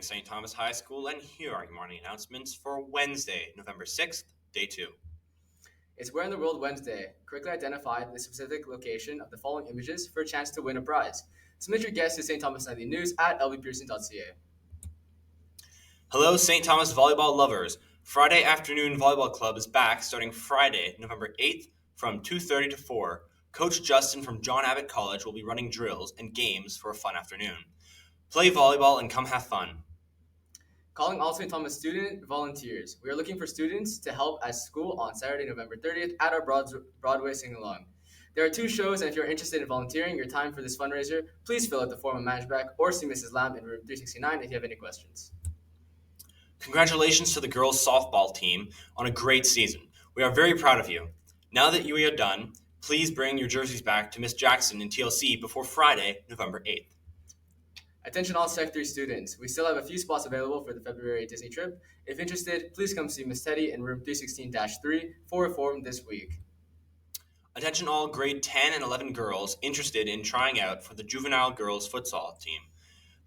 St. Thomas High School, and here are your morning announcements for Wednesday, November 6th, Day 2. It's Where in the World Wednesday. Quickly identify the specific location of the following images for a chance to win a prize. Submit your guess to St. Thomas Nightly News at lvpearson.ca. Hello, St. Thomas volleyball lovers. Friday Afternoon Volleyball Club is back starting Friday, November 8th from 2:30 to 4. Coach Justin from John Abbott College will be running drills and games for a fun afternoon. Play volleyball and come have fun. Calling all St. Thomas student volunteers. We are looking for students to help at school on Saturday, November 30th at our Broadway sing-along. There are 2 shows, and if you're interested in volunteering your time for this fundraiser, please fill out the form on Managback or see Mrs. Lamb in room 369 if you have any questions. Congratulations to the girls softball team on a great season. We are very proud of you. Now that you are done, please bring your jerseys back to Miss Jackson in TLC before Friday, November 8th. Attention all Sec 3 students. We still have a few spots available for the February Disney trip. If interested, please come see Miss Teddy in room 316-3 for a form this week. Attention all grade 10 and 11 girls interested in trying out for the juvenile girls futsal team.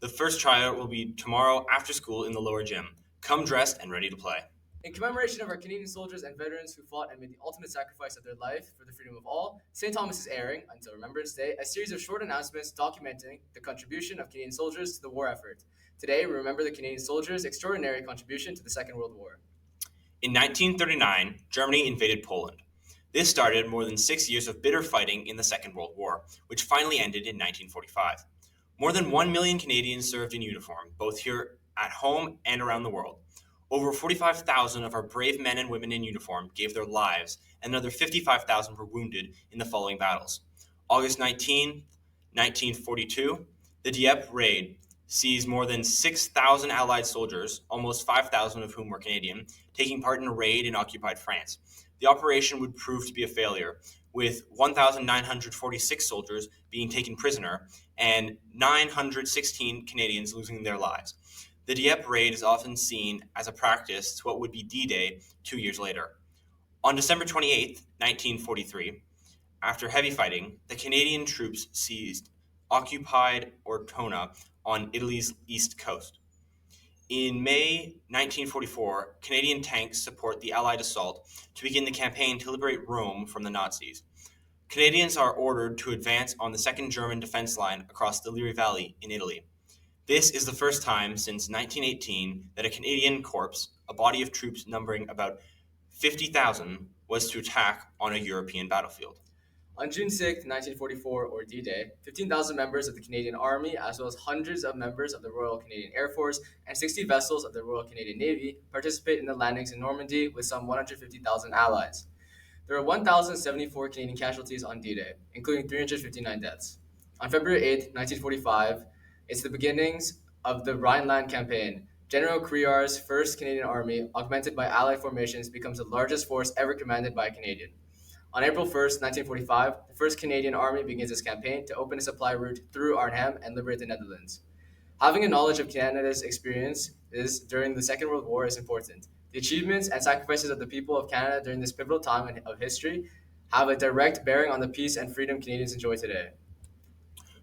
The first tryout will be tomorrow after school in the lower gym. Come dressed and ready to play. In commemoration of our Canadian soldiers and veterans who fought and made the ultimate sacrifice of their life for the freedom of all, St. Thomas is airing, until Remembrance Day, a series of short announcements documenting the contribution of Canadian soldiers to the war effort. Today, we remember the Canadian soldiers' extraordinary contribution to the Second World War. In 1939, Germany invaded Poland. This started more than 6 years of bitter fighting in the Second World War, which finally ended in 1945. More than 1 million Canadians served in uniform, both here at home and around the world. Over 45,000 of our brave men and women in uniform gave their lives, and another 55,000 were wounded in the following battles. August 19, 1942, the Dieppe raid sees more than 6,000 Allied soldiers, almost 5,000 of whom were Canadian, taking part in a raid in occupied France. The operation would prove to be a failure, with 1,946 soldiers being taken prisoner and 916 Canadians losing their lives. The Dieppe raid is often seen as a practice to what would be D-Day 2 years later. On December 28, 1943, after heavy fighting, the Canadian troops seized occupied Ortona on Italy's east coast. In May 1944, Canadian tanks support the Allied assault to begin the campaign to liberate Rome from the Nazis. Canadians are ordered to advance on the Second German defense line across the Liri Valley in Italy. This is the first time since 1918 that a Canadian corps, a body of troops numbering about 50,000, was to attack on a European battlefield. On June 6, 1944, or D-Day, 15,000 members of the Canadian Army, as well as hundreds of members of the Royal Canadian Air Force and 60 vessels of the Royal Canadian Navy participate in the landings in Normandy with some 150,000 allies. There were 1,074 Canadian casualties on D-Day, including 359 deaths. On February 8, 1945, it's the beginnings of the Rhineland Campaign. General Criar's 1st Canadian Army, augmented by Allied formations, becomes the largest force ever commanded by a Canadian. On April 1st, 1945, the 1st Canadian Army begins its campaign to open a supply route through Arnhem and liberate the Netherlands. Having a knowledge of Canada's experiences during the Second World War is important. The achievements and sacrifices of the people of Canada during this pivotal time of history have a direct bearing on the peace and freedom Canadians enjoy today.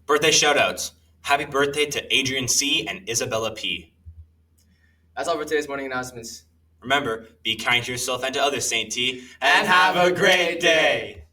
Birthday shoutouts. Happy birthday to Adrian C. and Isabella P. That's all for today's morning announcements. Remember, be kind to yourself and to others, St. T, and have a great day!